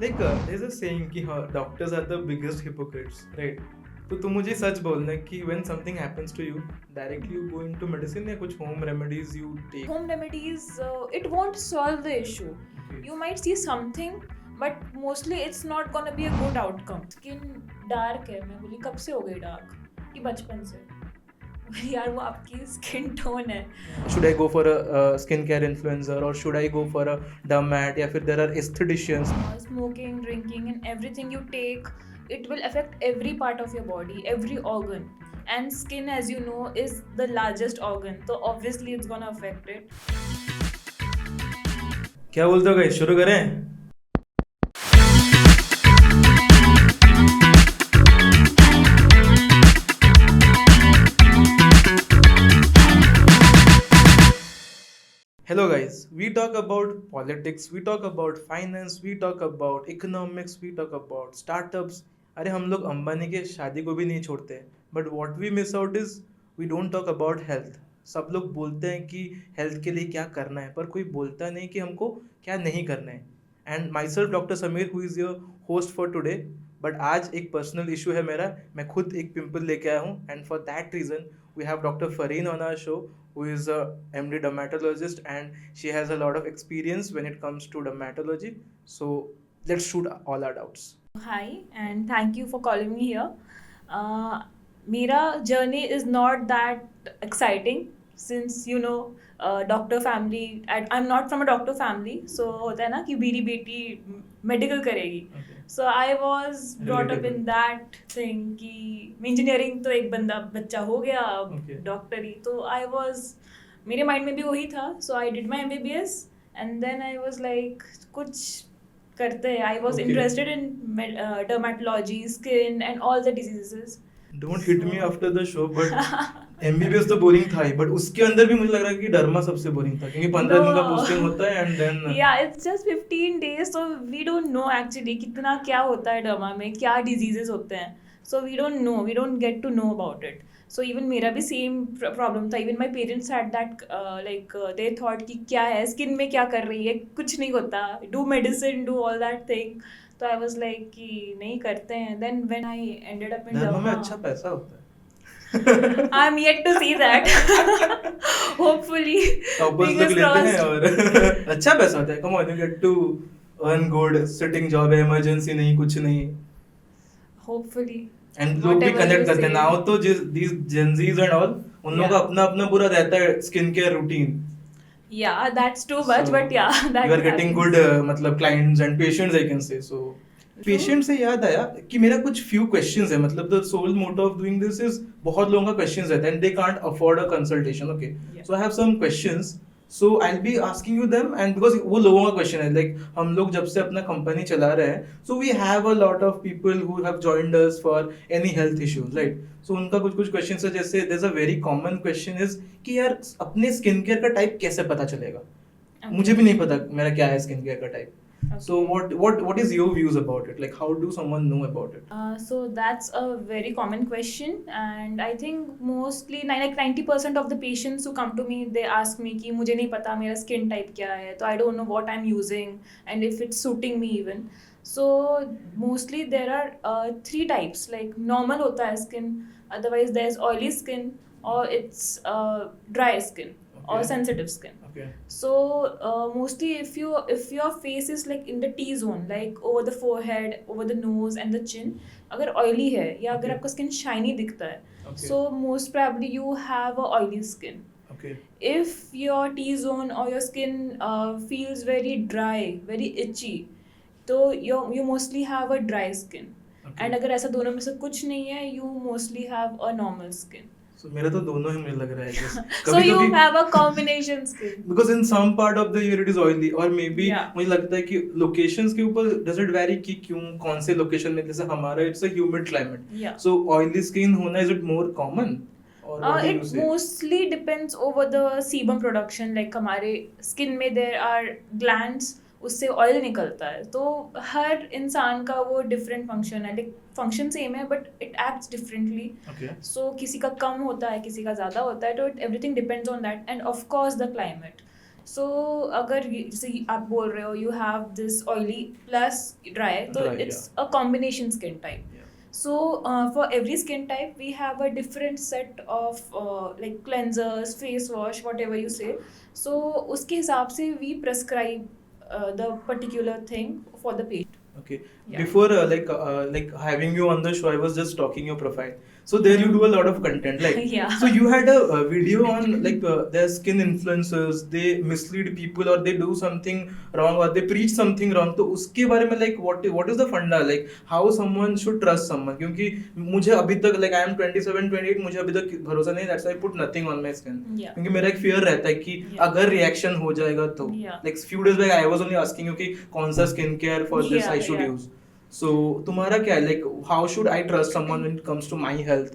Like there's a saying कि हाँ doctors are the biggest hypocrites right. तो तुम मुझे सच बोलना कि when something happens to you directly you go into medicine या कुछ home remedies you take. Home remedies, it won't solve the issue. Okay. You might see something, but mostly it's not gonna be a good outcome. Skin dark है, मैं बोली कब से हो गई dark? कि बचपन से. यार वो आपकी skin tone है. Should I go for a skincare influencer or should I go for a dermat या फिर there are aestheticians. Smoking, drinking, and everything you take, it will affect every part of your body, every organ. And skin, as you know, is the largest organ, so obviously it's gonna affect it. क्या बोलते हो guys, शुरू करें? Hello guys, we talk about politics, we talk about finance, we talk about economics, we talk about startups. अरे हम लोग अंबानी के शादी को भी नहीं छोड़ते, but what we miss out is we don't talk about health. सब लोग बोलते हैं कि हेल्थ के लिए क्या करना है, पर कोई बोलता नहीं कि हमको क्या नहीं करना है. And my self doctor Sameer who is your host for today. But आज एक पर्सनल इशू है मेरा, मैं खुद एक पिंपल लेके आया हूँ and for that reason we have Dr. Fareen on our show, who is a MD dermatologist and she has a lot of experience when it comes to dermatology. So let's shoot all our doubts. Hi, and thank you for calling me here. Mera journey is not that exciting since doctor family. I'm not from a doctor family, so होता है ना कि मेरी बेटी medical करेगी. Okay. So I was brought up in Relatable. that thing कि engineering तो एक बच्चा हो गया, अब Okay. डॉक्टरी तो I was, मेरे माइंड में भी वही था. So I did my MBBS and then I was like कुछ करते हैं. I was Okay. interested in dermatology, skin and all the diseases. Don't hit me after the show, but MBBS तो boring था ही, but उसके अंदर भी मुझे लग रहा है कि डर्मा सबसे बोरिंग था क्योंकि 15 दिन का No. पोस्टिंग होता है and then Yeah, it's just 15 days, so we don't know actually कितना क्या होता है डर्मा में, क्या diseases होते हैं. So we don't know, we don't get to know about it. So even मेरा भी same problem था. Even my parents had that they thought कि क्या है skin में क्या कर रही है, कुछ नहीं होता. Do medicine, do all that thing. तो I was like कि नहीं करते हैं. Then when I ended up in धर्म में derma, अच्छा पैसा होता है. I'm yet to see that. Hopefully, toppers लोग fingers लेते हैं crossed. और अच्छा पैसा होता है. Come on, you get to earn good, sitting job है, इमरजेंसी नहीं, कुछ नहीं. Hopefully. एंड लोग भी Whatever कनेक्ट you करते हैं say. नाउ तो दीस जेंजीज एंड ऑल, उन लोगों का Yeah. अपना अपना पूरा रहता है skin care routine. Yeah, that's too much, but yeah, that you are getting happens. Good मतलब clients and patients I can say. So True. Patient से याद आया कि मेरा कुछ फ्यू क्वेश्चंस है. मतलब the sole motto of doing this is बहुत लोगों का क्वेश्चंस रहता है and they can't afford a consultation. Okay, Yeah. So I have some questions. So I will be asking you them and because वो लोगों का क्वेश्चन है. Like हम लोग जब से अपना कंपनी चला रहे हैं, so we have a lot of people who have joined us for any health issues, right. So उनका कुछ कुछ क्वेश्चन है. जैसे there is a very common question is कि यार अपने स्किन केयर का टाइप कैसे पता चलेगा. Okay. मुझे भी नहीं पता मेरा क्या है स्किन केयर का type. Okay. So what is your views about it? Like how do someone know about it? So that's a very common question, and I think mostly like 90% of the patients who come to me, they ask me कि मुझे नहीं पता मेरा skin type क्या है, तो I don't know what I'm using and if it's suiting me even. So mostly there are 3 types. Like normal होता है skin, otherwise there's oily skin, or it's dry skin or Okay. sensitive skin. Okay. So mostly if your face is like in the T zone, like over the forehead, over the nose and the chin, अगर oily है या अगर Okay. आपका skin shiny दिखता है, Okay. so most probably you have a oily skin. Okay. If your T zone or your skin feels very dry, very itchy, तो you mostly have a dry skin. Okay. And अगर ऐसा दोनों में से कुछ नहीं है, you mostly have a normal skin. So मेरा तो दोनों ही मुझे लग रहा है. Just So कभी you कभी have a combination skin. because in some part of the year it is oily or maybe Yeah. मुझे लगता है कि locations के ऊपर does it vary कि क्यों कौन से location में. जैसे हमारा it's a humid climate. Yeah. So oily skin होना is it more common or what do you It say? mostly depends over the sebum production. Like हमारे skin में there are glands, उससे ऑयल निकलता है. तो हर इंसान का वो डिफरेंट फंक्शन है. लाइक फंक्शन सेम है but it acts differently. Okay. सो किसी का कम होता है, किसी का ज़्यादा होता है. तो everything depends on that and of course the climate. So अगर जैसे आप बोल रहे हो you have this oily plus dry, तो Dry, it's a combination skin type. yeah. So for every skin type, we have a different set of like cleansers, face wash, whatever you say. So उसके हिसाब से we prescribe the particular thing for the patient. Okay. Yeah. Before like having you on the show, I was just talking your profile. So there you do a lot of content. Like Yeah. so you had a video on like their skin influencers. They mislead people or they do something wrong or they preach something wrong. तो उसके बारे में like what is the funda, like how someone should trust someone? क्योंकि मुझे अभी तक like I am 27 28, मुझे अभी तक भरोसा नहीं. That's why I put nothing on my skin. Yeah. क्योंकि मेरा एक fear रहता है कि Yeah. अगर reaction हो जाएगा तो Yeah. like few days back I was only asking you कि कौन सा skin care for this Yeah, I should yeah. use. So तुम्हारा क्या है, like how should I trust someone when it comes to my health?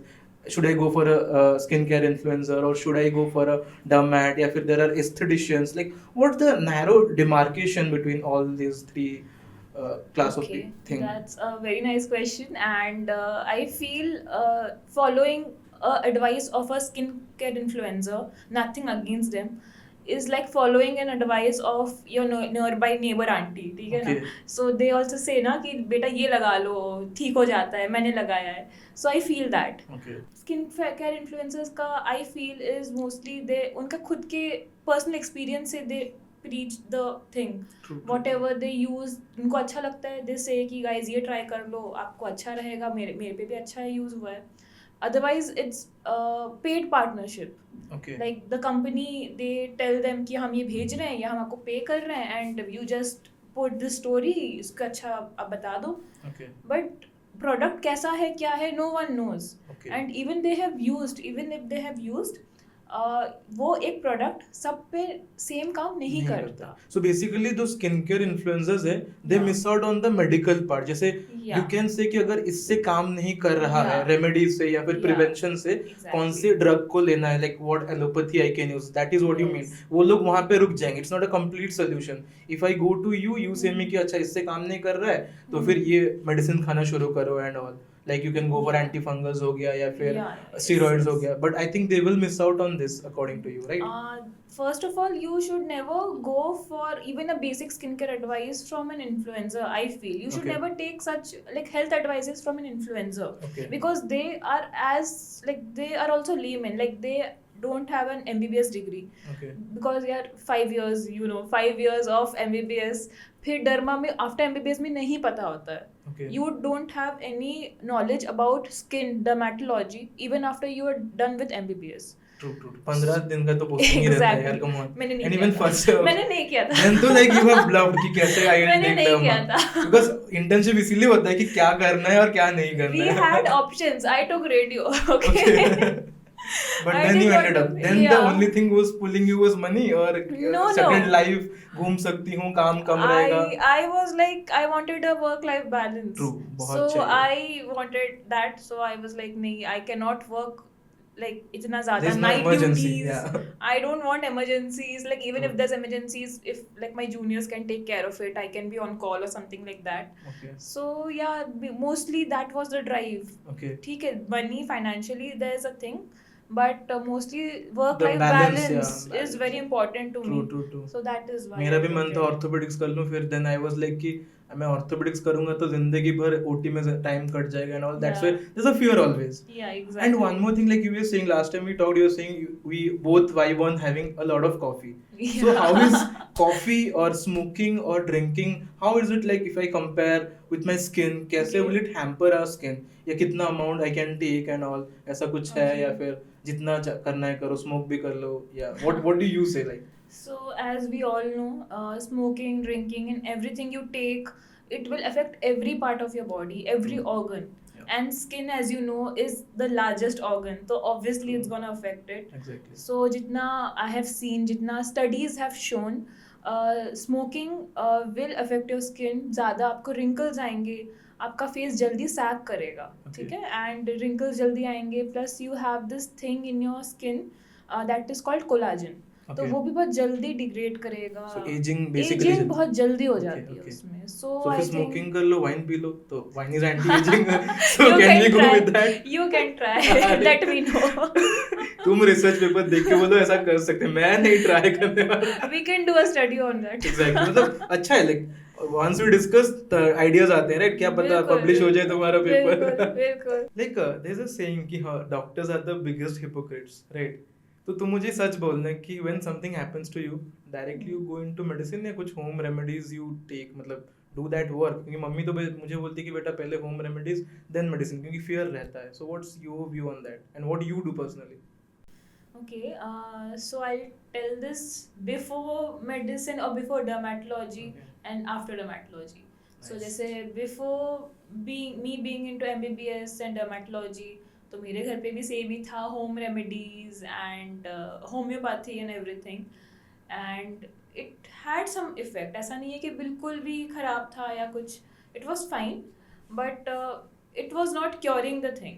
Should I go for a skincare influencer or should I go for a dermat? या फिर there are aestheticians? Like what's the narrow demarcation between all these three class of Okay, thing? that's a very nice question, and I feel following advice of a skincare influencer, nothing against them, is like following an advice of your nearby neighbor auntie, ठीक है ना? Okay. So they also say ना कि बेटा ये लगा लो ठीक हो जाता है, मैंने लगाया है. So I feel that Okay. Skin care influencers का I feel is mostly they उनका खुद के पर्सनल एक्सपीरियंस से दे preach the thing. True. Whatever they use, उनको अच्छा लगता है, they say कि guys ये try कर लो, आपको अच्छा रहेगा, मेरे पे भी अच्छा यूज हुआ है. Otherwise it's paid partnership. Okay. Like the company, they tell them कि हम ये भेज रहे हैं या हम आपको पे कर रहे हैं and you just put this story, इसका अच्छा आप बता दो. Okay. But product कैसा है क्या है, no one knows. Okay. And even if they have used वो एक प्रोडक्ट सब पे सेम काम नहीं करता. So basically जो स्किन केयर इन्फ्लुएंसर्स है they Yeah. miss out on the medical part. जैसे Yeah. you can say कि अगर इससे काम नहीं कर रहा है Yeah. रेमेडी से या फिर Yeah. प्रिवेंशन से, Exactly. कौन से ड्रग को लेना है, like what allopathy I can use, that is what you mean. Yes. वो लोग वहाँ पे रुक जाएंगे. It's not a complete solution. If I go to you say me कि अच्छा इससे काम नहीं कर रहा है तो फिर ये मेडिसिन खाना शुरू करो and all. Like you can go for Yeah. antifungals हो गया या फिर Yeah, yes, steroids हो yes. गया. But I think they will miss out on this according to you, right? First of all, you should never go for even a basic skincare advice from an influencer. I feel you should Okay. never take such like health advices from an influencer, Okay. because they are they are also laymen. Like they don't have an MBBS degree. Okay. Because यार 5 years, 5 years of MBBS, फिर derma में after MBBS में नहीं पता होता है. Okay. You don't have any knowledge about skin dermatology even after you are done with MBBS. True. 15 दिन का तो posting ही रहता है यार, come on. मैंने नहीं And किया even था. first मैंने नहीं किया था. then तो like you have bluffed कि कैसे I मैंने didn't नहीं take किया derma. था. Because internship इसीलिए होता है कि क्या करना है और क्या नहीं We करना है. had options. I took radio. Okay. But I then you did ended not- up. Then the yeah. only thing was pulling you was money or No, settled no. life, घूम सकती हूँ, काम कम रहेगा. I was like, I wanted a work-life balance. True, बहुत So चाहिए. I wanted that. So I was like, नहीं, I cannot work like इतना ज़्यादा There's no night emergency, duties. yeah. I don't want emergencies. Like even if True. there's emergencies, if like my juniors can take care of it, I can be on call or something like that. Okay. So yeah, mostly that was the drive. Okay. ठीक है, money financially there's a thing, but mostly work-life balance, balance, yeah, is very important to me. True. So that is why. मेरा I भी मन took था it. Orthopaedics कर लूं, फिर then I was like कि मैं ऑर्थोपेडिक्स करूंगा तो जिंदगी भर ओटी में टाइम कट जाएगा and all. That's Yeah. Why there is a fear always. Yeah, exactly. And one more thing, like you were saying last time we talked, you were saying we both vibe on having a lot of coffee. So Yeah. how is coffee or smoking or drinking, how is it like if I compare with my skin, कैसे Okay. will it hamper our skin? या कितना amount I can take and all, ऐसा कुछ है Okay. या फिर जितना करना है करो, smoke भी कर लो, या what do you say like? So as we all know, smoking, drinking, and everything you take, it will affect every part of your body, every organ. Yeah. And skin, as you know, is the largest organ. So obviously it's gonna affect it. Exactly. So जितना I have seen, जितना studies have shown, smoking will affect your skin. ज़्यादा आपको wrinkles आएंगे, आपका face जल्दी sag करेगा, Okay. ठीक है? And wrinkles जल्दी आएंगे. Plus you have this thing in your skin that is called collagen. तो Okay. वो भी बहुत जल्दी डिग्रेड करेगा. So aging basically एजिंग बहुत जल्दी हो Okay, जाती है okay. उसमें. So So फिर I think स्मोकिंग कर लो, वाइन पी लो, तो wine is anti ageing. So you can can we go try. with that? You can try. Let me know. तुम रिसर्च पेपर देख के बोलो ऐसा कर सकते हैं, मैं नहीं ट्राई करने वाला. We can do a study on that. Exactly, मतलब अच्छा है, like once we discuss the ideas आते हैं, राइट? क्या पता बिल्कुल, पब्लिश हो जाए तुम्हारा पेपर. बिल्कुल, बिल्कुल. Like there is a saying कि हाँ, doctors are the biggest hypocrites, right? तो तुम मुझे सच बोलना कि when something happens to you, directly you go into medicine या कुछ होम रेमेडीज यू टेक, मतलब डू दैट वर्क? क्योंकि मम्मी तो मुझे बोलती है कि बेटा पहले होम रेमेडीज देन मेडिसिन, क्योंकि फियर रहता है. So what's your view on that and what you do personally? Okay, so I'll tell this before medicine or before dermatology Okay. and after dermatology. So Nice. जैसे before being into MBBS and dermatology, तो मेरे घर पे भी same ही था, home remedies and homeopathy and everything, and it had some effect. ऐसा नहीं है कि बिल्कुल भी खराब था या कुछ, it was fine, but it was not curing the thing.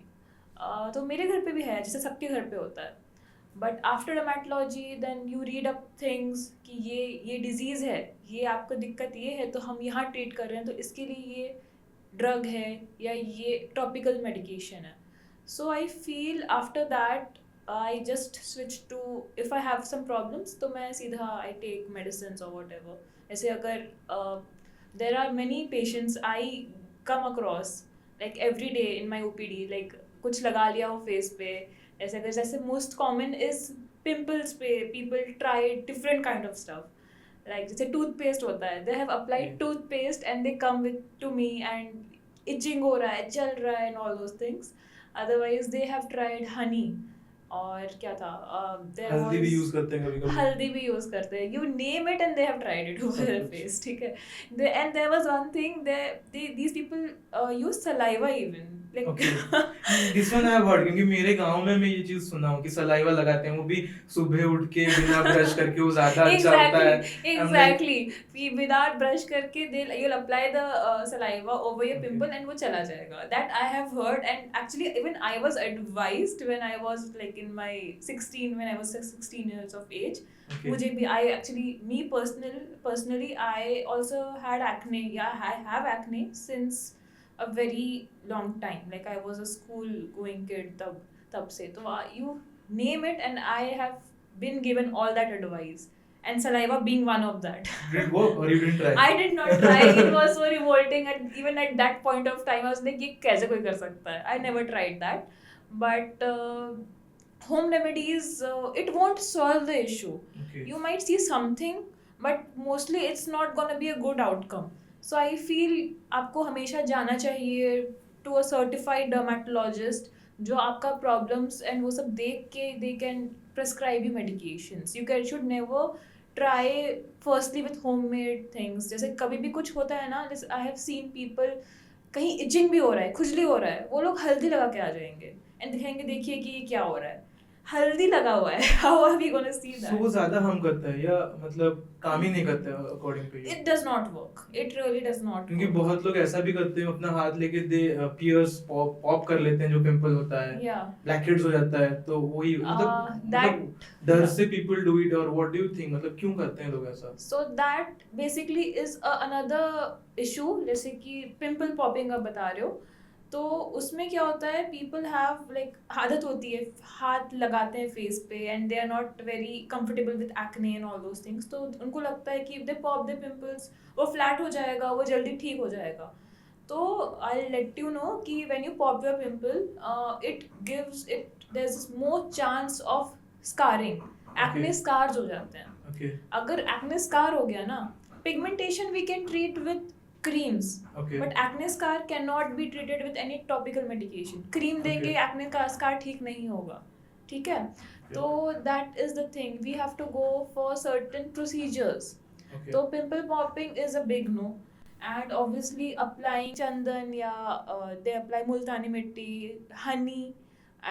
तो मेरे घर पे भी है, जैसे सबके घर पे होता है. But after dermatology then you read up things कि ये डिजीज़ है, ये आपको दिक्कत ये है, तो हम यहाँ ट्रीट कर रहे हैं, तो इसके लिए ये ड्रग है या ये टॉपिकल मेडिकेशन है. So I feel after that I just switch to, if I have some problems तो मैं सीधा आई टेक मेडिसिन और वॉट एवर. ऐसे अगर there are many patients I come across like every day in my OPD, like कुछ लगा लिया हो फेस पे, ऐसे अगर जैसे मोस्ट कॉमन इज पिंपल्स पे people try different kind of stuff, like जैसे टूथपेस्ट होता है, they have applied toothpaste and they come with to me and itching हो रहा है, जल रहा है and all those things. Otherwise they have tried honey, और क्या था, हल्दी भी यूज करते हैं कभी कभी. हल्दी भी यूज करते हैं, you name it and they have tried it over there face. ठीक है. And there was one thing, these people use saliva even, Okay. This one I have heard, क्योंकि मेरे गांव में मैं ये चीज सुना हूँ कि सलाइवा लगाते हैं, वो भी सुबह उठ के बिना ब्रश करके, वो ज्यादा अच्छा होता है. Exactly. Without brush करके you'll apply the saliva over your Okay. pimple and वो चला जाएगा. That I have heard, and actually even I was advised when I was like in my 16, when I was 16 years of age. Okay. मुझे भी me personally I also had acne. Yeah, I have acne since a very long time. Like I was a school going kid तब से, तो you name it and I have been given all that advice, and saliva being one of that. Did it work or you didn't try? I did not try. It was so revolting, and even at that point of time I was like, ये कैसे कोई कर सकता है? I never tried that. But home remedies, it won't solve the issue. Okay. You might see something, but mostly it's not gonna be a good outcome. So I feel आपको हमेशा जाना चाहिए to a certified dermatologist, जो आपका problems and वो सब देख के they can prescribe you medications. You should never try firstly with homemade things. जैसे कभी भी कुछ होता है ना, जैसे I have seen people, कहीं itching भी हो रहा है, खुजली हो रहा है, वो लोग हल्दी लगा के आ जाएंगे and दिखाएंगे, देखिए कि ये क्या हो रहा है, हल्दी लगा हुआ है. How are we going to see that? So वो ज्यादा हम करता है या मतलब काम ही नहीं करता है according to you? It does not work. It really does not क्योंकि work. बहुत लोग ऐसा भी करते हैं, अपना हाथ लेके दे पियर्स पॉप कर लेते हैं जो पिंपल होता है, Yeah. ब्लैकहेड्स हो जाता है, तो वही मतलब डर से पीपल डू इट, और व्हाट डू यू थिंक, मतलब क्यों करते हैं लोग ऐसा? So that basically is another issue. जैसे कि पिंपल पॉपिंग आप बता रहे हो, तो उसमें क्या होता है, पीपल हैव लाइक आदत होती है, हाथ लगाते हैं फेस पे and they are not very comfortable with acne and all those things, तो उनको लगता है कि दे पॉप द पिंपल्स, वो फ्लैट हो जाएगा, वो जल्दी ठीक हो जाएगा. तो आई लेट यू नो कि when you pop your pimple, it gives it, there is more chance of scarring. Acne scars हो जाते हैं. Okay. अगर एक्ने स्कार हो गया ना, pigmentation we can treat with creams. Okay. But acne scar cannot be treated with any topical medication. Cream देंगे, acne का scar ठीक नहीं होगा. ठीक है? तो that is the thing. We have to go for certain procedures. Okay. तो pimple popping is a big no. And obviously applying chandan या they apply multani mitti, honey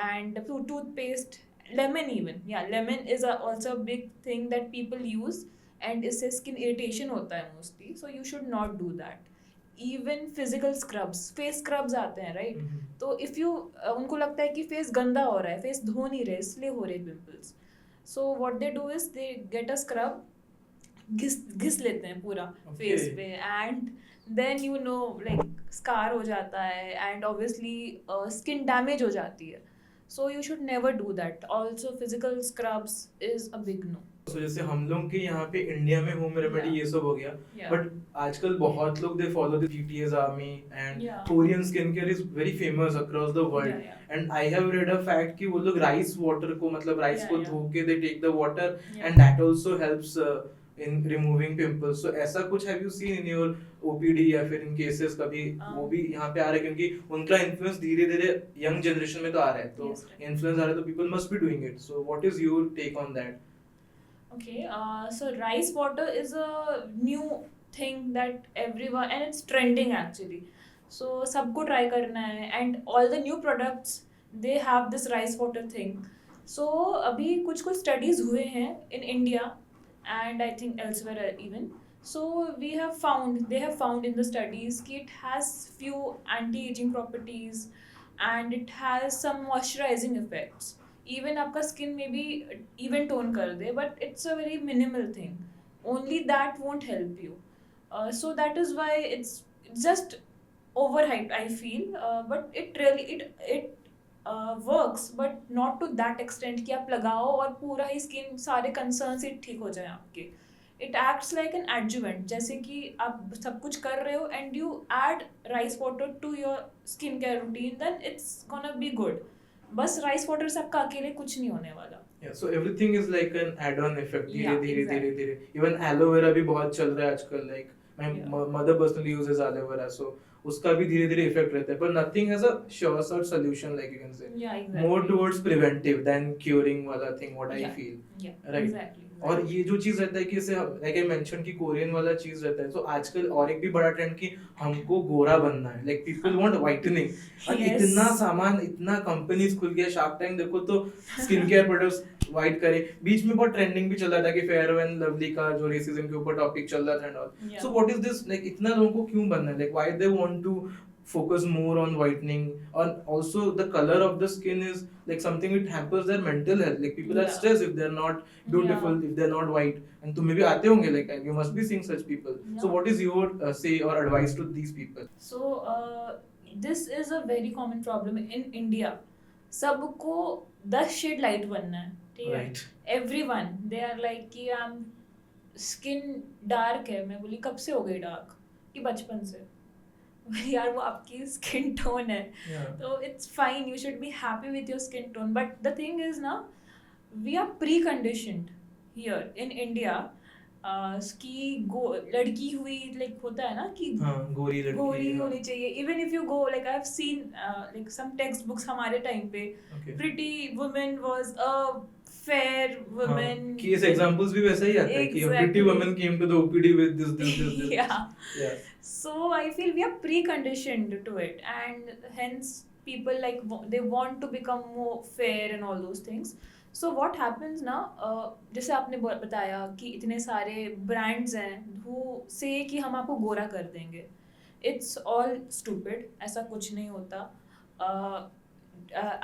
and toothpaste, lemon even. Yeah, lemon is also a big thing that people use. And इससे skin irritation होता है mostly, so you should not do that. Even physical scrubs, face scrubs आते हैं, right? तो if you उनको लगता है कि फेस गंदा हो रहा है, फेस धो नहीं रहे इसलिए हो रहे pimples, So what they do is they get a scrub, घिस घिस लेते हैं पूरा फेस Okay. पे, and then you know like scar हो जाता है, एंड ऑब्वियसली स्किन डैमेज हो जाती है. So you should never do that. Also physical scrubs is a big no. So जैसे हम लोग के यहाँ पे इंडिया में होम रेमेडी Yeah. ये सब हो गया, Yeah. बट आजकल बहुत लोग they follow the GTA's army and Yeah. Korean skin care is very famous across the world. Yeah, yeah. And I have read a fact कि वो लोग राइस वाटर को, मतलब राइस Yeah, को yeah. धो के they take the water Yeah. And that also helps in removing pimples. So ऐसा कुछ have you seen in your OPD या फिर इन केसेस कभी वो भी यहाँ पे आ रहा है, क्योंकि उनका इन्फ्लुएंस धीरे धीरे यंग जनरेशन में तो आ रहा है, तो Yes, right. इन्फ्लुएंस आ रहा है, तो people must be doing it. So what is your take on that? Okay, so rice water is a new thing that everyone, and it's trending actually. So सबको try करना है, and all the new products they have this rice water thing. So अभी कुछ studies हुए हैं in India and I think elsewhere even. So they have found in the studies कि it has few anti-aging properties and it has some moisturizing effects. Even आपका स्किन में भी even tone कर दे, but it's a very minimal thing. Only that won't help you. So that is why it's just over hyped I feel. But it really it works, but not to that extent कि आप लगाओ और पूरा ही skin सारे concern से ठीक हो जाए आपके. It acts like an adjuvant. जैसे कि आप सब कुछ कर रहे हो and you add rice water to your skin care routine, then it's gonna be good. बस राइस वाटर से आपका अकेले कुछ नहीं होने वाला. Yeah, so everything is like an add-on effect. धीरे Yeah, धीरे exactly. धीरे धीरे. Even aloe vera भी बहुत चल रहा है आजकल. Like my Yeah. mother personally uses aloe vera, so उसका भी धीरे धीरे इफेक्ट रहता है. But nothing has a sure sort solution, like you can say. Yeah, exactly. More towards preventive than curing वाला thing. What I Yeah. feel. Yeah, Right. exactly. और ये जो चीज रहता है कि जैसे लाइक आई मेंशन कि कोरियन वाला चीज रहता है, तो आजकल और एक भी बड़ा ट्रेंड कि हमको गोरा बनना है. Like people want whitening. और Yes. इतना सामान, इतना कंपनीज खुल गया. शार्क टैंक देखो तो स्किन केयर प्रोडक्ट्स व्हाइट करे. बीच में बहुत ट्रेंडिंग भी चल रहा था कि फेयर एंड लवली का जो रेसिज्म के ऊपर टॉपिक चल रहा था and all. Yeah. So what is this, like इतना लोगों को क्यों बनना है? Like why they want to focus more on whitening? And also the color of the skin is like something which hampers their mental health. Like people are Yeah. stressed if they're not beautiful, if they're not white. And तुम भी आते होंगे, like you must be seeing such people. So Yeah. what is your say or advice to these people? So this is a very common problem in India. सबको 10 shade light बनना है, ठीक है. Right. Everyone they are like कि I'm skin dark है. मैं बोली कब से हो गई डार्क? कि बचपन से. यार वो आपकी स्किन टोन है. Yeah. So it's fine, you should be happy with your skin tone. But the thing is ना, we are pre-conditioned here in India कि लड़की हुई like होता है ना कि हाँ, गोरी लड़की. गोरी हाँ. होनी चाहिए. Even if you go, like I've seen like some textbooks हमारे टाइम पे, Okay. pretty woman was a fair woman. हाँ, कि इस examples भी वैसा ही आता है कि a pretty Exactly. woman came to the OPD with this. Yeah. Yeah. So I feel we are pre-conditioned to it, and hence people like they want to become more fair and all those things. So what happens now? जैसे आपने बताया कि इतने सारे brands हैं who say कि हम आपको गोरा कर देंगे. It's all stupid. ऐसा कुछ नहीं होता.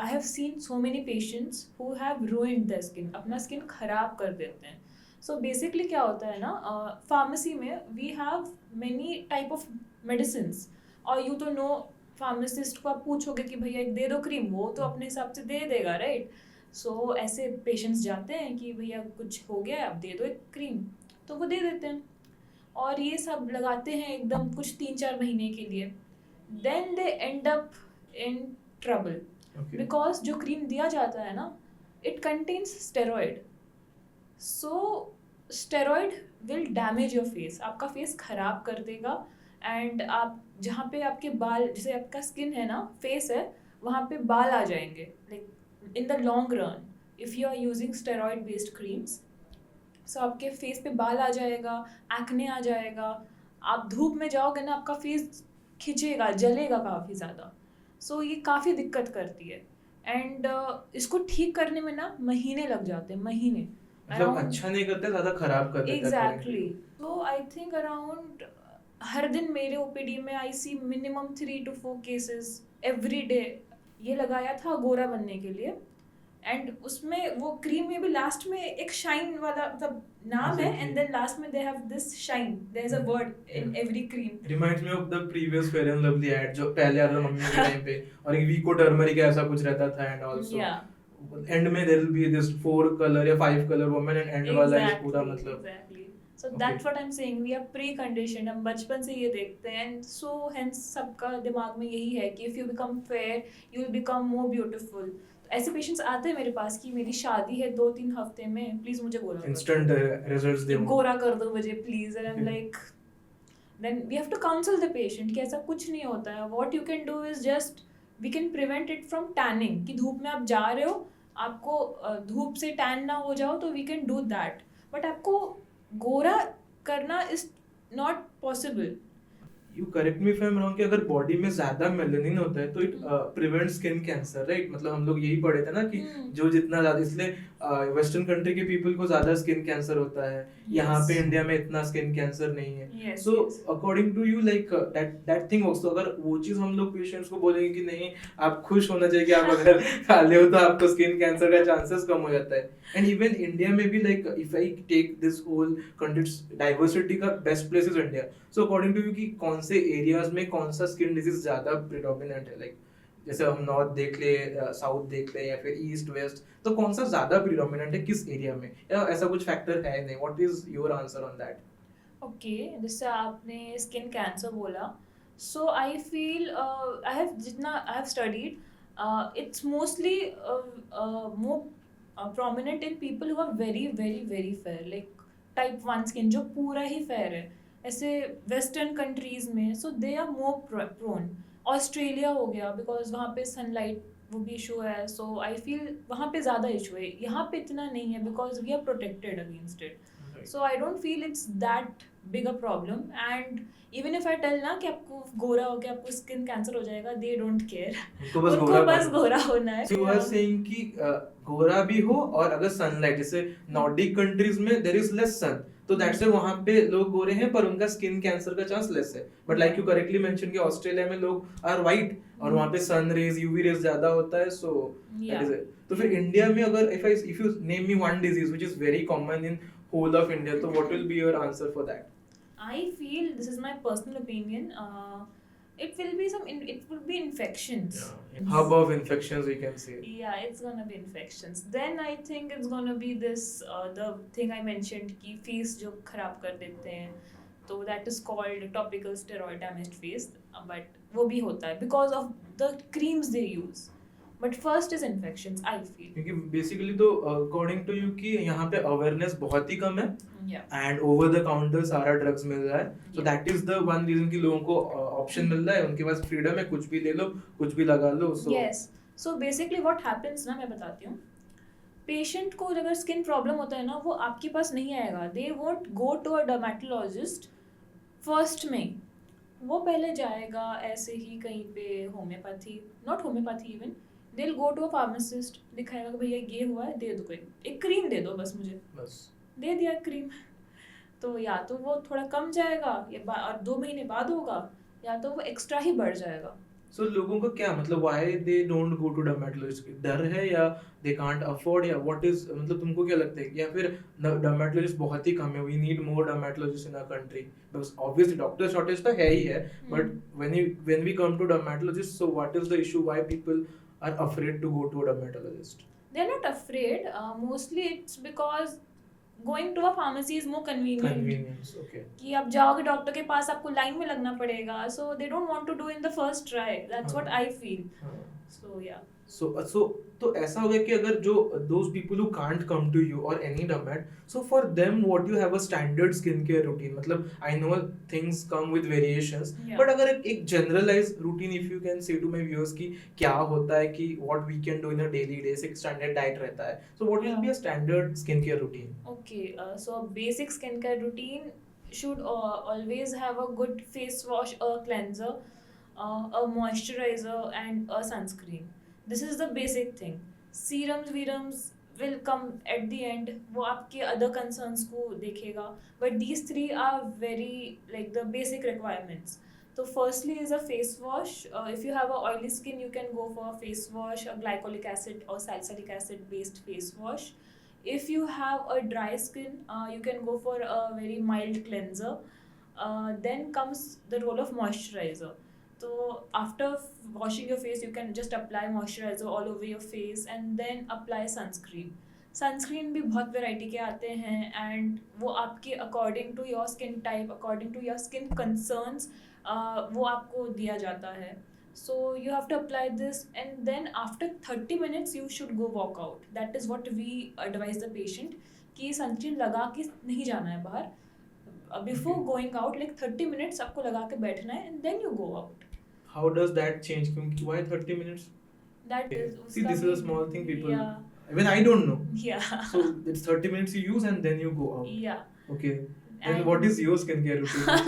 I have seen so many patients who have ruined their skin. अपना skin खराब कर देते हैं. So basically क्या होता है ना, फार्मेसी में we have many type of medicines. और you तो नो फार्मासिस्ट को आप पूछोगे कि भैया एक दे दो क्रीम, वो तो अपने हिसाब से दे देगा, राइट. सो ऐसे पेशेंट्स जाते हैं कि भैया कुछ हो गया आप दे दो एक क्रीम, तो वो दे देते हैं और ये सब लगाते हैं एकदम कुछ 3-4 महीने के लिए. Then they end up in trouble Okay. Because जो क्रीम दिया जाता है ना, it contains steroid. So steroid will damage your face. आपका फेस खराब कर देगा. एंड आप जहाँ पे आपके बाल, जैसे आपका स्किन है ना, फेस है, वहाँ पे बाल आ जाएंगे. Like in the long run if you are using steroid based creams, so आपके फेस पे बाल आ जाएगा, एक्ने आ जाएगा. आप धूप में जाओगे ना, आपका फेस खिंचेगा, जलेगा काफ़ी ज़्यादा. सो ये काफ़ी दिक्कत करती है. एंड इसको ठीक करने में ना महीने लग जाते हैं, महीने. मतलब अच्छा नहीं करते, ज़्यादा खराब कर देते हैं. Exactly. So I think around हर दिन मेरे ओपीडी में I see minimum 3 to 4 cases every day. ये लगाया था गोरा बनने के लिए, एंड उसमें वो क्रीम में भी लास्ट में एक शाइन वाला मतलब नाम है, Exactly. एंड देन लास्ट में they have this shine, there is a word in Yeah. Every cream. Reminds me of the previous Fair and Lovely ad जो पहले आता था मम्मी के टाइम पे, और एक वीको टर्मरिक ऐसा कुछ रहता था, एंड ऑल्सो Yeah. एंड में there will be this 4 color या 5 color woman, and end वाला इस पूरा मतलब Exactly. So Okay. that's what I'm saying. We are pre-conditioned. हम बचपन से ये देखते हैं, and so hence सबका दिमाग में यही है कि if you become fair, you will become more beautiful. तो ऐसे पेशेंट्स आते हैं मेरे पास कि मेरी शादी है 2-3 हफ्ते में, प्लीज मुझे गोरा कर दो. instant results दे गोरा कर दो मुझे please. And I'm Okay. like, then we have to counsel the patient कि ऐसा कुछ नहीं होता है. What you can do is just we can prevent it from tanning. कि धूप में आप जा रहे हो, आपको धूप से टैन ना हो जाओ, तो we can do that. But आपको गोरा करना is not possible. You correct me if I am wrong कि अगर बॉडी में ज्यादा मेलानिन होता है तो it prevent skin cancer, right? मतलब हम लोग यही पढ़े थे ना कि जो जितना ज्यादा, इसलिए वेस्टर्न कंट्री के पीपल को ज्यादा स्किन कैंसर होता है, यहाँ पे इंडिया में इतना स्किन कैंसर नहीं है. So according to you like that thing also, अगर वो चीज हम लोग पेशेंट्स को बोलेंगे कि नहीं आप खुश होना चाहिए कि आप अगर काले हो तो आपको स्किन कैंसर का चांसेस कम हो जाता है. एंड इवन इंडिया में भी like if I take this whole country diversity का best place is India. So according to you कि कौन से एरियाज में कौन सा स्किन डिजीज ज्यादा प्रिडोमिनेंट है, लाइक जैसे हम नॉर्थ देख ले, साउथ देख ले, या फिर ईस्ट वेस्ट, तो कौन सा ज्यादा प्रिडोमिनेंट है किस एरिया में, या ऐसा कुछ फैक्टर है नहीं? What is your answer on that? Okay, जैसे आपने स्किन कैंसर बोला, सो आई फील आई हैव जितना I have studied, it's mostly more prominent in people who are very very very fair, like type 1 skin जो पूरा ही fair है, ऐसे western countries में. So they are more prone. Australia हो गया, because वहाँ पे सनलाइट वो भी इशू है. सो आई फील वहाँ पे ज़्यादा इशू है, यहाँ पे इतना नहीं है because we are protected against it. So I don't feel it's that big a problem. And even if I tell ना कि आपको गोरा हो गया, आपको स्किन कैंसर हो जाएगा, they don't care. उनको बस गोरा होना है. So you are saying कि गोरा भी हो, और अगर सनलाइट, जैसे नॉर्डिक कंट्रीज में there is less sun, तो दैट्स व्हाई वहाँ पे लोग गोरे हैं पर उनका स्किन कैंसर का चांस लेस है. But like you correctly mention कि ऑस्ट्रेलिया में लोग आर वाइट और वहाँ पे सन रेज, यूवी रेज ज्यादा होता है. So that is it. तो फिर इंडिया में अगर if you name me one disease which is very common in whole of India, so what will be your answer for that? I feel, this is my personal opinion, it will be it will be infections. Yeah. Hub of infections we can say. Yeah, it's gonna be infections. Then I think it's gonna be this the thing I mentioned कि face जो खराब कर देते हैं, तो that is called topical steroid damaged face. But वो भी होता है because of the creams they use. But first is infections, I feel. क्योंकि बेसिकली तो अकॉर्डिंग टू यू कि यहाँ पे अवेयरनेस बहुत ही कम है, Yeah. And over the counter सारा ड्रग्स मिल रहा है. So that is the one reason कि लोगों को ऑप्शन मिल रहा है, उनके पास फ्रीडम है, कुछ भी ले लो, कुछ भी लगा लो. सो Yes. So basically what happens ना, मैं बताती हूँ. पेशेंट को अगर स्किन प्रॉब्लम होता है ना, वो आपके पास नहीं आएगा. They won't go to a dermatologist first में. वो पहले जाएगा ऐसे ही कहीं पे homeopathy, not homeopathy even, they'll go to a pharmacist, दिखाएगा कि भैया ये हुआ है, दे दो कोई एक क्रीम दे दो बस मुझे, बस दे दिया क्रीम. तो या तो वो थोड़ा कम जाएगा और 2 महीने बाद होगा, या तो वो एक्स्ट्रा ही बढ़ जाएगा. सो लोगों का क्या मतलब, why they don't go to dermatologist? डर है या दे कांट अफोर्ड, या व्हाट इज, मतलब तुमको क्या लगता है? या फिर डर्मेटोलॉजिस्ट बहुत ही कम है, we need more dermatologist in our country? Because obviously doctor shortage तो है ही है, but when we come to dermatologist, so what is the issue, why people are afraid to go to a dermatologist? They're not afraid. Mostly it's because going to a pharmacy is more convenient. Convenience, okay. कि आप जाओगे doctor के पास, आपको line में लगना पड़ेगा. So they don't want to do in the first try. That's what I feel. So yeah. So तो ऐसा हो गया कि अगर जो those people who can't come to you or any dermat, so for them what you have a standard skincare routine? मतलब I know things come with variations, Yeah. but अगर एक generalized routine if you can say to my viewers कि क्या होता है, कि what we can do in a daily days, एक standard diet रहता है, so what will be a standard skincare routine? Okay, so a basic skincare routine should always have a good face wash, a cleanser, a moisturizer and a sunscreen. This is the basic thing. Serums will come at the end. वो आपके other concerns को देखेगा. But these 3 are very like the basic requirements. So firstly is a face wash. If you have a oily skin, you can go for a face wash, a glycolic acid or salicylic acid based face wash. If you have a dry skin, you can go for a very mild cleanser. Then comes the role of moisturizer. So after washing your face, you can just apply moisturizer all over your face and then apply sunscreen. Sunscreen भी बहुत variety के आते हैं and वो आपके according to your skin type, according to your skin concerns, वो आपको दिया जाता है. So you have to apply this and then after 30 minutes you should go walk out. That is what we advise the patient कि sunscreen लगा के नहीं जाना है बाहर. Before going out like 30 minutes आपको लगा के बैठना है and then you go out. How does that change? क्योंकि why 30 minutes? That is See, this is a small thing people. या Even I don't know. या So it's 30 minutes you use and then you go out. या Okay. Then And- what is your skincare routine?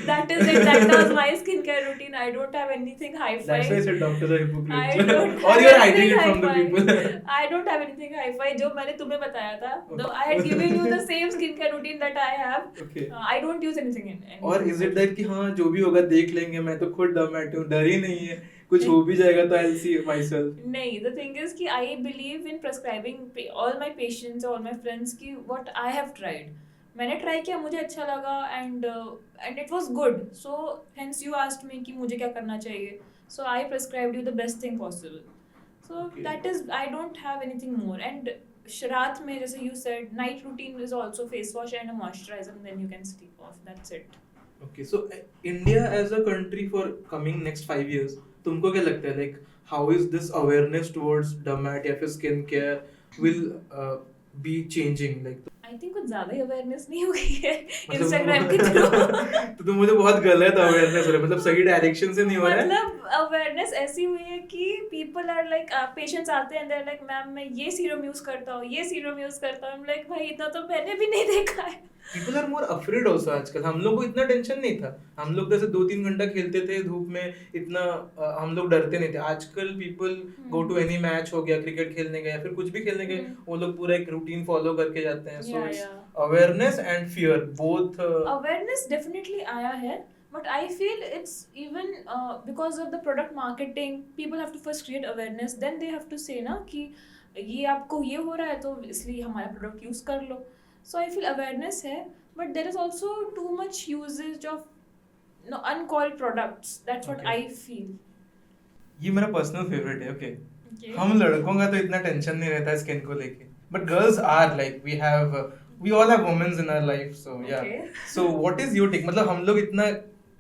that is it. That was my skincare routine. I don't have anything hi-fi. That's why I said doctors are I hypocrites. don't Or have you're hiding anything it from the hi-fi. people. I don't have anything hi-fi. जो मैंने तुम्हें बताया था. Though I had given you the same skincare routine that I have. Okay. I don't use anything in. और is it that कि हाँ जो भी होगा देख लेंगे, मैं तो खुद डर्मेट हूँ, डर ही नहीं है, कुछ हो भी जाएगा तो I'll see myself. नहीं, the thing is कि I believe in prescribing all my patients, all my friends की what I have tried. मैंने ट्राई किया, मुझे अच्छा लगा and it was good. So hence you asked me कि मुझे क्या करना चाहिए. So I prescribed you the best thing possible. So Okay. That is, I don't have anything more. And रात में जैसे you said night routine is also face wash and a moisturizer and then you can sleep off. That's it. Okay, so India as a country for coming next 5 years, तुमको क्या लगता है, like how is this awareness towards dermat या फिर skin care will be changing? Like I think कुछ ज्यादा ही awareness नहीं हो गई है मतलब इंस्टाग्राम के थ्रू. तो मुझे बहुत गलत अवेयरनेस हो रहा है, मतलब सही डायरेक्शन से नहीं हो रहा है. मतलब अवेयरनेस ऐसी हुई है कि पीपल आर लाइक, पेशेंट्स आते हैं, दे आर लाइक मैम मैं ये सीरम यूज करता हूँ, ये सीरम यूज करता हूँ. लाइक भाई इतना तो मैंने भी नहीं देखा है. People are more afraid also आजकल. हम लोग को इतना टेंशन नहीं था, हम लोग जैसे 2-3 घंटा खेलते थे धूप में, इतना हम लोग डरते नहीं थे. आजकल people go to any match, हो गया क्रिकेट खेलने गए या फिर कुछ भी खेलने गए, वो लोग पूरा एक रूटीन फॉलो करके जाते हैं. So Yeah. Awareness and fear both. Awareness definitely आया है, but I feel it's even because of the product marketing. People have to first create awareness, then they have to say ना कि ये आपको ये हो रहा है तो इसलिए हमारा प्रोडक्ट यूज कर लो. सो आई फील अवेयरनेस है, but there is also too much usages of uncalled products. That's what Okay. I feel. ये मेरा पर्सनल फेवरेट है. ओके, हम लड़कों का तो इतना टेंशन नहीं रहता है स्किन को लेके, but girls are like we all have womens in our life. So yeah, Okay. So what is your take? मतलब हम लोग इतना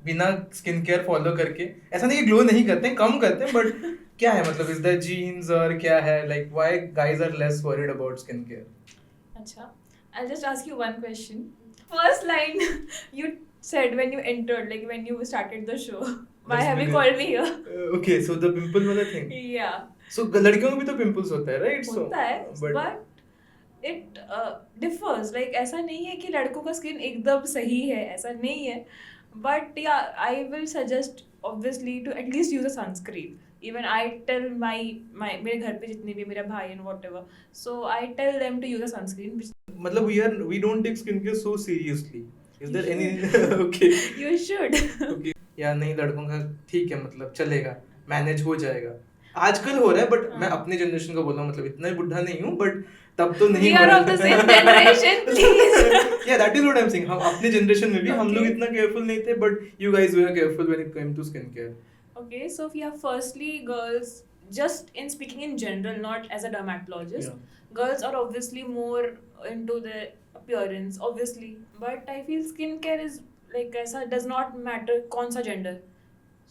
बिना स्किन केयर फॉलो करके, ऐसा नहीं कि ग्लो नहीं करते हैं, कम करते हैं, बट क्या है मतलब, इज द जीन्स और क्या है, like why guys are less worried about skin care? Acha, I'll just ask you one question. First line you said when you entered, like when you started the show. Why That's have you really- called me here? Okay, so the pimple वाला thing. Yeah, सो लड़कियों को भी तो pimples होता है, right? सो होता है, but but it differs. Like ऐसा नहीं है कि लड़कों का स्किन एकदम सही है, ऐसा नहीं है. But yeah, I will suggest obviously to at least use a sunscreen. Even I tell my मेरे घर पे जितने भी मेरा भाई and whatever, so I tell them to use a sunscreen. मतलब we don't take skin care so seriously. Is there You any okay? You should. Okay. या नहीं, लड़कों का ठीक है, मतलब चलेगा, मैनेज हो जाएगा. आजकल हो रहा है, बट मैं अपने जनरेशन का बोल रहा हूँ, मतलब इतना ही बुढ़ा नहीं हूँ, बट तब तो नहीं We हो are रहा of the same generation, please. Yeah, that is what I'm saying. हम अपने जनरेशन में भी हम लोग Okay. इतना केयरफुल नहीं थे, but you guys were careful when it came to skin care. Okay, so if you have firstly girls, just in speaking in general, not as a dermatologist, girls are obviously more into their appearance, obviously. But I feel skincare is like ऐसा does not matter कौन सा gender.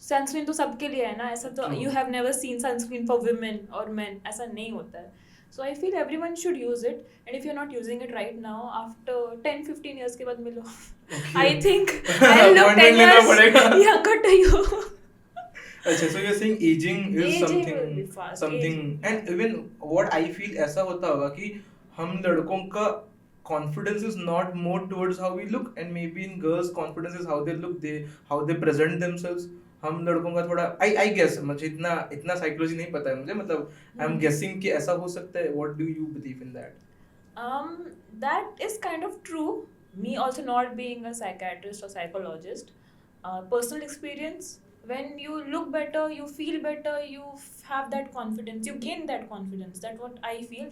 Sunscreen तो सबके लिए है ना, ऐसा तो True. you have never seen sunscreen for women or men, ऐसा नहीं होता है. So I feel everyone should use it, and if you're not using it right now, after 10-15 years के बाद मिलो. Okay. I think I'll look Appointment 10 लेना years पड़ेगा. younger to you. अच्छा, so you're saying aging is Aging something will be fast, something aging. and even what I feel ऐसा होता होगा कि हम लड़कों का confidence is not more towards how we look, and maybe in girls confidence is how they look, how they present themselves. हम लड़कों का थोड़ा I guess, मुझे इतना psychology नहीं पता है मुझे, मतलब I'm guessing कि ऐसा हो सकता है. What do you believe in that? That is kind of true. Me also not being a psychiatrist or psychologist, Personal experience, when you look better, you feel better, you have that confidence, you gain that confidence. That what I feel,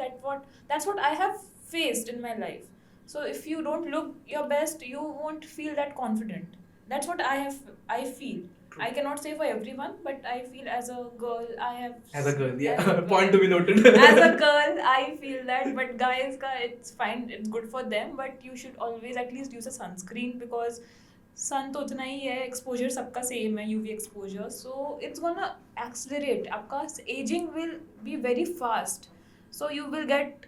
that's what I have faced in my life. So if you don't look your best, you won't feel that confident. That's what I feel. True. I cannot say for everyone, but I feel as a girl, I have As a girl, as yeah. a girl, Point to be noted. as a girl, I feel that. But guys ka, it's fine, it's good for them, but you should always at least use a sunscreen, because सन तो उतना ही है, exposure सबका same है, UV exposure, so it's gonna accelerate, आपका ageing will be very fast, so you will get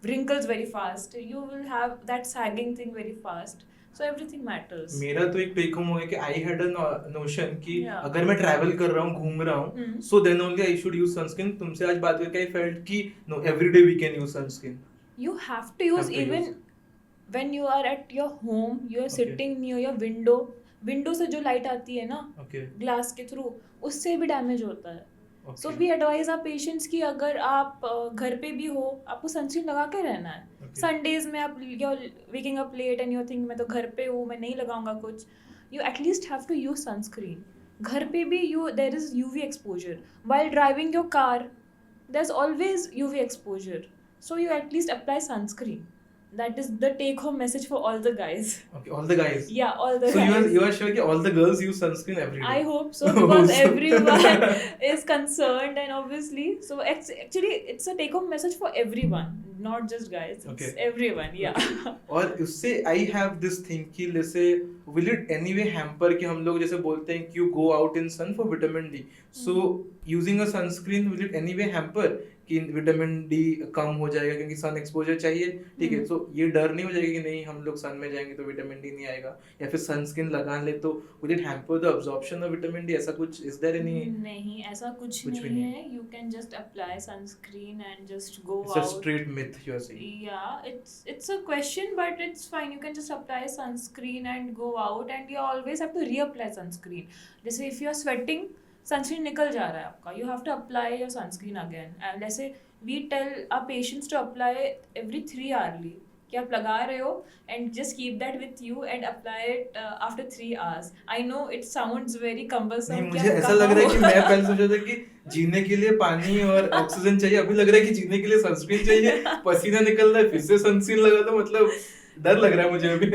wrinkles very fast, you will have that sagging thing very fast, so everything matters. मेरा तो एक take home हो गया कि I had a notion कि Yeah. अगर मैं ट्रैवल कर रहा हूँ, घूम रहा हूँ, Hmm. So then only I should use sunscreen. तुमसे आज बात करके आई फेल्ट कि no, everyday we can use sunscreen. You have to use Have to even use. when you are at your home, you are Okay. sitting near your window से जो light आती है ना ओके ग्लास के through, उससे भी damage होता है. Okay so we advise our patients कि अगर आप घर पे भी हो, आपको सनस्क्रीन लगा के रहना है. Okay. संडेज में आप waking up late and you think मैं तो घर पे हूँ, मैं नहीं लगाऊंगा कुछ, you at least have to use sunscreen. घर पे भी you there is UV exposure, while driving your car there is always UV exposure, so you at least apply sunscreen. That is the take home message for all the guys. Okay all the guys. Yeah, all the So guys. you are sure कि all the girls use sunscreen every day? I hope so, because So- everyone is concerned, and obviously, so actually it's a take home message for everyone, not just guys. It's Okay. everyone, yeah. और उससे I have this thing कि जैसे will it anyway hamper कि हम लोग जैसे बोलते हैं कि you go out in sun for vitamin D, so using a sunscreen will it anyway hamper कि विटामिन डी कम हो जाएगा क्योंकि सन एक्सपोजर चाहिए, ठीक है, तो ये डर नहीं हो जाएगा कि नहीं हम लोग सन में जाएंगे तो विटामिन डी नहीं आएगा, या फिर सनस्क्रीन लगा ले तो will it hamper the absorption of vitamin D, ऐसा कुछ इज देयर एनी? नहीं, ऐसा कुछ कुछ भी नहीं नहीं. है. You can just apply sunscreen and just go it's a out. Straight myth you are saying. Yeah, it's a question, but it's fine. You can just apply sunscreen and go out, and you always have to reapply sunscreen. जैसे if you are sweating, sunscreen निकल जा रहा है आपका, you have to apply your sunscreen again. And जैसे we tell our patients to apply every 3 hourly, कि आप लगा रहे हो and just keep that with you and apply it after 3 hours. I know it sounds very cumbersome. नहीं, कि मुझे आप ऐसा कहाँ लग रहा है कि हो. मैं पहले सोचा था कि जीने के लिए पानी और ऑक्सीजन चाहिए, अभी लग रहा है कि जीने के लिए सनस्क्रीन चाहिए, पसीना निकल रहा है फिर से सनस्क्रीन लगा दो, मतलब डर लग रहा है मुझे अभी.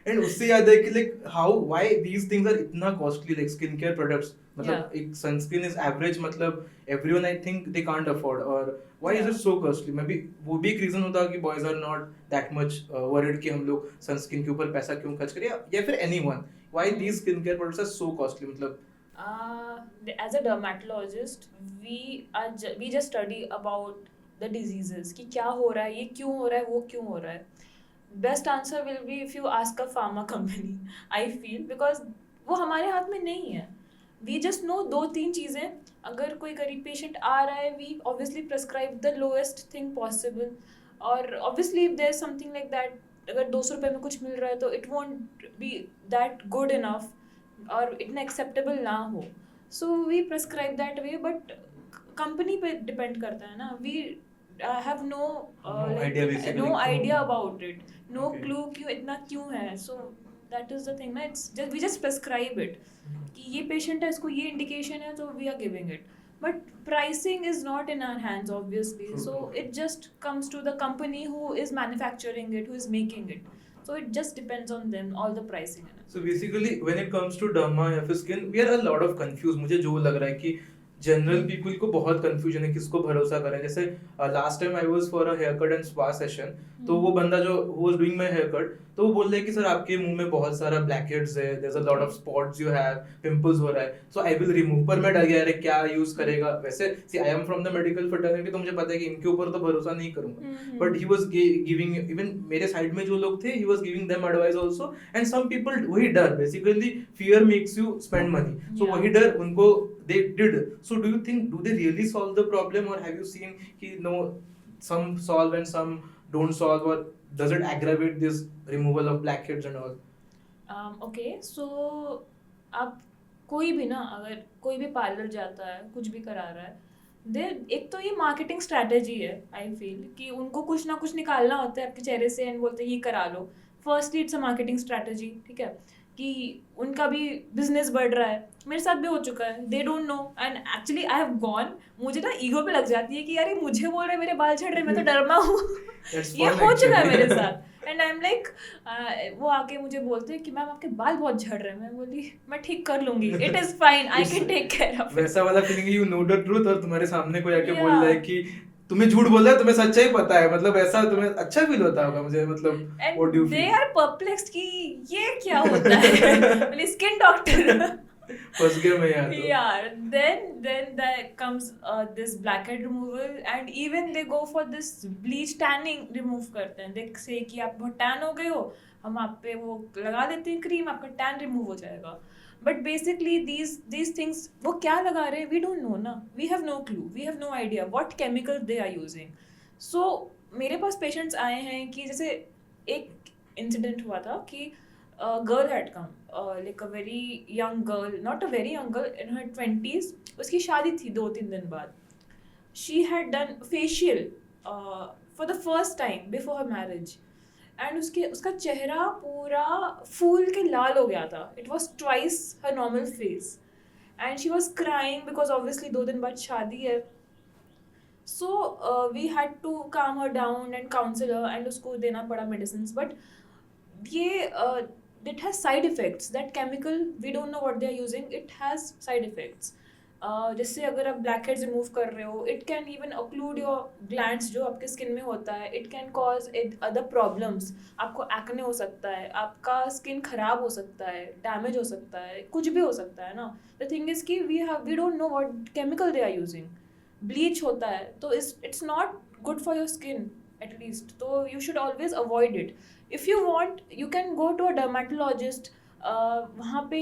एंड उससे याद है कि like how why these things are इतना costly, like skin care products, मतलब Yeah. एक सनस्क्रीन इज एवरेज, मतलब everyone I think they can't afford, और why is it so costly? Maybe वो भी एक रीजन होता है कि boys are not that much worried कि हम लोग सनस्क्रीन के ऊपर पैसा क्यों खर्च करें, या फिर anyone, why these skin care products are so costly, मतलब As a dermatologist, we just study about the diseases, कि क्या हो रहा है, ये क्यों हो रहा है, वो क्यों हो रहा है. Best answer will be if you ask a pharma company, I feel, because वो हमारे हाथ में नहीं है. We just know 2-3 चीज़ें. अगर कोई गरीब पेशेंट आ रहा है, we obviously prescribe the lowest thing possible. और obviously if there's something like that, अगर 200 रुपए में कुछ मिल रहा है तो it won't be that good enough और इतना acceptable ना हो. So we prescribe that way, but company पे डिपेंड करता है ना. We have no idea basically no क्यों- idea about it, no Okay. clue क्यों इतना क्यों है. So that is the thing ना, it's just we just prescribe it कि ये पेशेंट है, इसको ये इंडिकेशन है, तो we are giving it. But pricing is not in our hands, obviously. True, So true. it just comes to the company who is manufacturing it, who is making it. So it just depends on them, all the pricing in it. So basically when it comes to derma या फिर skin, we are a lot of confused. मुझे जो लग रहा है कि general people को बहुत कंफ्यूजन है किसको भरोसा करें. जैसे last time I was for a hair cut and spa session, तो वो बंदा जो who was doing my hair cut, तो वो बोल रहा है कि सर आपके मुंह में बहुत सारा ब्लैक हेड्स है, there is a lot of spots you have, pimples हो रहा है, सो आई विल रिमूव. पर मैं डर गया अरे क्या यूज करेगा. वैसे see I am from the medical fraternity, तो मुझे पता है कि इनके ऊपर तो भरोसा नहीं करूंगा. But he was giving, even मेरे साइड में जो लोग थे, he was giving them advice also. And some people, वही डर, basically fear makes you spend money, so Yeah. वही डर उनको they did. So do you think, do they really solve the problem, or have you seen कि no, some solve and some don't solve, or does it aggravate this removal of blackheads and all? Okay, so आप कोई भी ना, अगर कोई भी parlour जाता है, कुछ भी करा रहा है, दे एक तो ये मार्केटिंग स्ट्रैटेजी है, आई फील, कि उनको कुछ ना कुछ निकालना होता है आपके चेहरे से एंड बोलते हैं ये करा लो. Firstly it's a marketing strategy, ठीक है. कि उनका भी बिजनेस बढ़ रहा है, मेरे साथ भी हो चुका है, they don't know and actually I have gone, मुझे ना ईगो पे लग जाती है कि यार ये मुझे बोल रहे हैं मेरे बाल झड़ रहे, मैं तो डरमा हूँ। That's ये fun हो चुका है मेरे actually. साथ एंड आई एम लाइक, वो आके मुझे बोलते हैं कि मैम आपके बाल बहुत झड़ रहे हैं, मैं बोली मैं ठीक कर लूंगी, it is fine, I can take care of it. वैसा वाला feeling, you know the truth, और तुम्हारे सामने कोई आके बोल रहा है या कि तुम्हें झूठ बोल रहा है, तुम्हें सच्चाई पता है, मतलब ऐसा तुम्हें अच्छा फील होता होगा मुझे, मतलब what and do you they feel? Are perplexed कि ये क्या होता है। बोली स्किन डॉक्टर। फंस गया मैं यहाँ तो। Yeah, then there comes this blackhead removal and even they go for this bleach tanning remove करते हैं, they say कि आप बहुत tan हो गए हो, हम आप पे वो लगा देते हैं क्रीम, आपका tan remove हो जाएगा, but basically these things वो क्या लगा रहे हैं we don't know ना, we have no clue, we have no idea what chemical they are using. So मेरे पास patients आए हैं कि जैसे एक incident हुआ था कि girl had come, like a very young girl, not a very young girl, in her 20s, उसकी शादी थी 2-3 दिन बाद, she had done facial for the first time before her marriage and उसका चेहरा पूरा फूल के लाल हो गया था, it was twice her normal face and she was crying because obviously 2 दिन बाद शादी है. So we had to calm her down and counsel her and उसको देना पड़ा medicines, but ये it has side effects, that chemical we don't know what they are using, it has side effects. जैसे अगर आप blackheads remove कर रहे हो, it can even occlude your glands जो आपके skin में होता है, it can cause other problems, आपको acne हो सकता है, आपका skin खराब हो सकता है, damage हो सकता है, कुछ भी हो सकता है ना. The thing is कि we don't know what chemical they are using. Bleach होता है तो it's not good for your skin at least, so you should always avoid it. If you want you can go to a dermatologist, वहाँ पे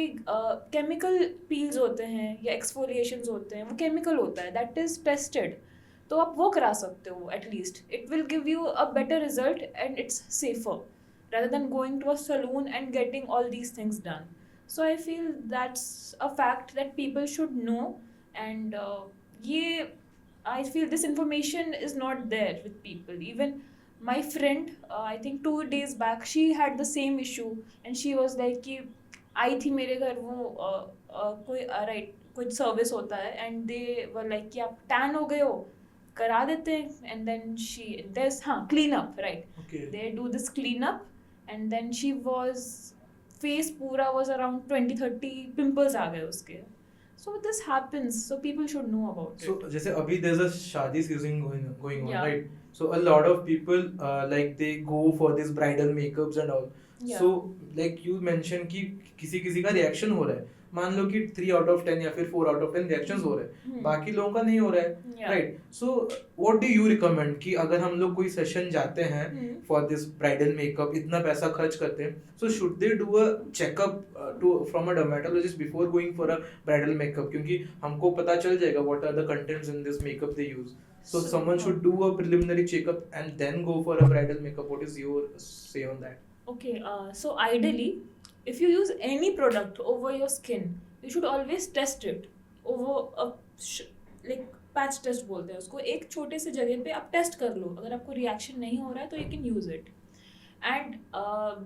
chemical peels होते हैं या exfoliations होते हैं, वो chemical होता है, that is tested, तो आप वो करा सकते हो, at least it will give you a better result and it's safer rather than going to a salon and getting all these things done. So I feel that's a fact that people should know and ये I feel this information is not there with people. Even my friend, I think 2 days back, she had the same issue and she was like कि आई थी मेरे घर वो कोई right कुछ service होता है एंड दे वर लाइक कि आप टैन हो गए हो, करा देते हैं एंड देन शी दिस हाँ clean up right, Okay. They do this clean up and then she was face पूरा वाज अराउंड 20-30 पिंपल्स आ गए उसके. So this happens, so people should know about So it. जैसे अभी there's a शादी season going on, Yeah. right? So a lot of people like they go for this bridal makeups and all. Yeah. So like you mentioned कि किसी किसी का reaction हो रहा है, मान लो कि 3 out of 10 या फिर 4 out of 10 रिएक्शंस हो रहे हैं, Hmm. बाकी लोगों का नहीं हो रहा है, Yeah. Right? So what do you recommend कि अगर हम लोग कोई सेशन जाते हैं Hmm. For this bridal makeup, इतना पैसा खर्च करते हैं, so should they do a checkup too from a dermatologist before going for a bridal makeup, क्योंकि हमको पता चल जाएगा what are the contents in this makeup they use. So someone should do a preliminary checkup and then go for a bridal makeup. What is your say on that? Okay, so ideally, if you use any product over your skin, you should always test it over a like patch test बोलते हैं उसको, एक छोटे से जगह पे आप test कर लो, अगर आपको रिएक्शन नहीं हो रहा है तो you can use it. And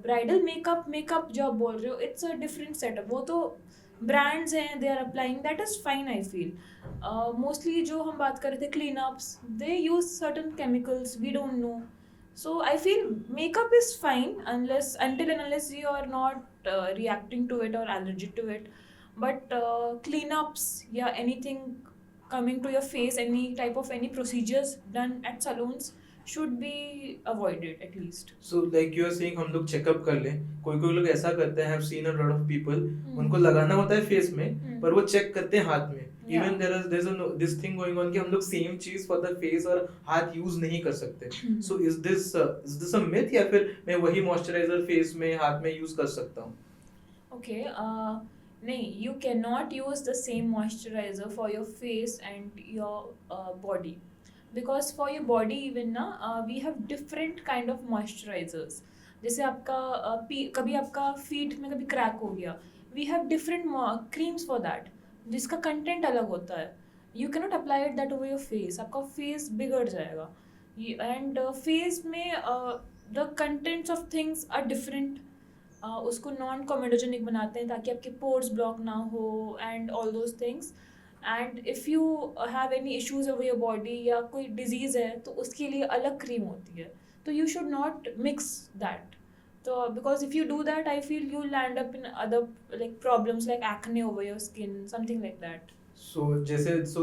bridal makeup जो आप बोल रहे हो, इट्स अ डिफरेंट सेटअप, वो तो ब्रांड्स हैं, they are applying, that is fine I feel. Mostly जो हम बात कर रहे थे clean ups, they use certain chemicals, we don't know. So I feel makeup is fine until and unless you are not reacting to it or allergic to it. But cleanups, yeah, anything coming to your face, any type of any procedures done at salons should be avoided at least. So like you are saying हम लोग checkup कर लें, कोई कोई लोग ऐसा करते हैं, I have seen a lot of people, उनको लगाना होता है फेस में, पर वो चेक करते हैं हाथ में. Yeah. Even there's this thing going on कि हम लोग सेम चीज फॉर द फेस और हाथ यूज नहीं कर सकते. So is this a myth या फिर मैं वही मॉइस्चराइजर फेस में हाथ में यूज कर सकता हूँ? Okay, नहीं, you cannot use the same moisturizer for your face and your body, because for your body even ना we have different kind of moisturizers. जैसे आपका कभी आपका feet में कभी क्रैक हो गया, we have different creams for that, जिसका कंटेंट अलग होता है. You cannot apply it that over your face, आपका फेस बिगड़ जाएगा. एंड फेस में the contents of things are different. उसको नॉन कॉमेडोजेनिक बनाते हैं ताकि आपके पोर्स ब्लॉक ना हो and all those things. And if you have any issues over your body या कोई डिजीज़ है तो उसके लिए अलग क्रीम होती है, तो you should not mix that. तो because if you do that, I feel you'll land up in other like problems like acne over your skin, something like that. सो जैसे सो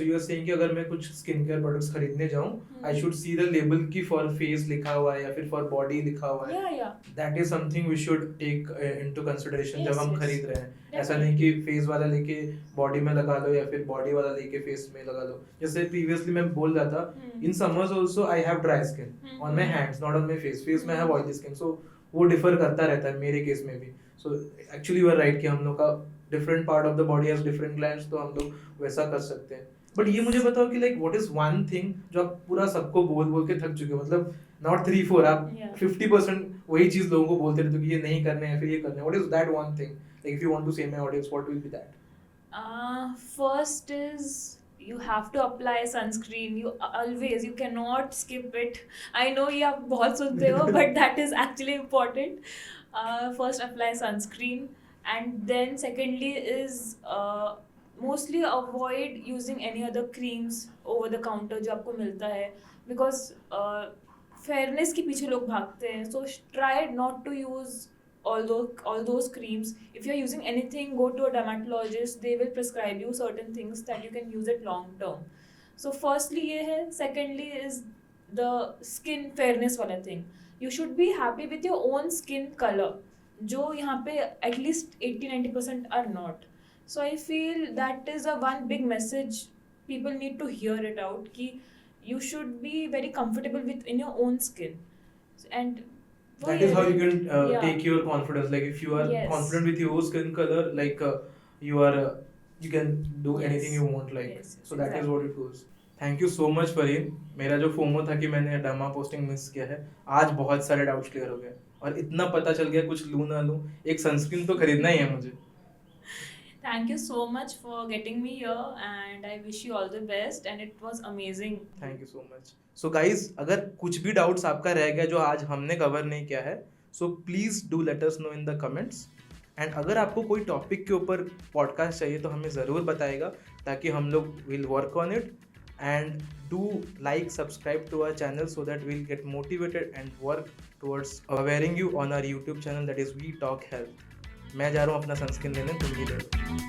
यू आर सेइंग कि अगर मैं कुछ skin care products खरीदने जाऊं, आई Hmm. Should see the label की for face लिखा हुआ है या फिर फॉर बॉडी लिखा हुआ है। Yeah, yeah. That is something we should take into consideration जब Yes, हम yes. खरीद रहे हैं। ऐसा Definitely. नहीं कि फेस वाला लेके बॉडी में लगा लो या फिर बॉडी वाला लेके फेस में लगा लो। जैसे प्रीवियसली मैं बोल रहा था, Hmm. In summers also I have dry skin Hmm. On my hands, not on my face में I have Hmm. Oily skin, so वो डिफर करता रहता है मेरे केस में भी। So actually you are right कि हम लोग का different part of the body has different glands, तो हम लोग वैसा कर सकते हैं। बट ये मुझे बताओ कि like what is one thing जो आप पूरा सबको बोल बोल के थक चुके हो, मतलब नॉट 3-4, आप Yeah. 50% वही चीज लोगों को बोलते रहते हो कि ये नहीं करने हैं फिर ये करने हैं। What is that one thing, like if you want to say my audience what will be that? First is you have to apply sunscreen. You always, you cannot skip it. I know ये आप बहुत सुनते हो, but that is actually important. First apply sunscreen, and then secondly is mostly avoid using any other creams over the counter जो आपको मिलता है, because fairness के पीछे लोग भागते हैं. So try not to use all those creams. If you're using anything, go to a dermatologist. They will prescribe you certain things that you can use it long term. So firstly ये है. Secondly is the skin fairness वाला thing. You should be happy with your own skin color, जो यहाँ पे at least 80-90% are not. So I feel that is a one big message people need to hear it out कि you should be very comfortable with in your own skin. And That is how you can Yeah. take your confidence. Like if you are Yes. confident with your skin color, like you are, you can do Yes. anything you want. Like Yes, so that is exactly. what it goes. Thank you so much Fareen. मेरा जो FOMO था कि मैंने derma posting miss किया है, आज बहुत सारे डाउट्स क्लियर हो गए और इतना पता चल गया कुछ लूँ ना लूँ, एक सनस्क्रीन तो खरीदना ही है मुझे। Thank you so much for getting me here, and I wish you all the best, and it was amazing. Thank you so much. So guys, अगर कुछ भी डाउट्स आपका रह गया जो आज हमने कवर नहीं किया है, so please do let us know in the comments. And अगर आपको कोई टॉपिक के ऊपर पॉडकास्ट चाहिए तो हमें ज़रूर बताएगा, ताकि हम लोग will work on it. And do like subscribe to our channel so that will get motivated and work towards awaring you on our YouTube channel that is we talk health. मैं जा रहा हूँ अपना सनस्क्रीन लेने, तुम भी ले लो।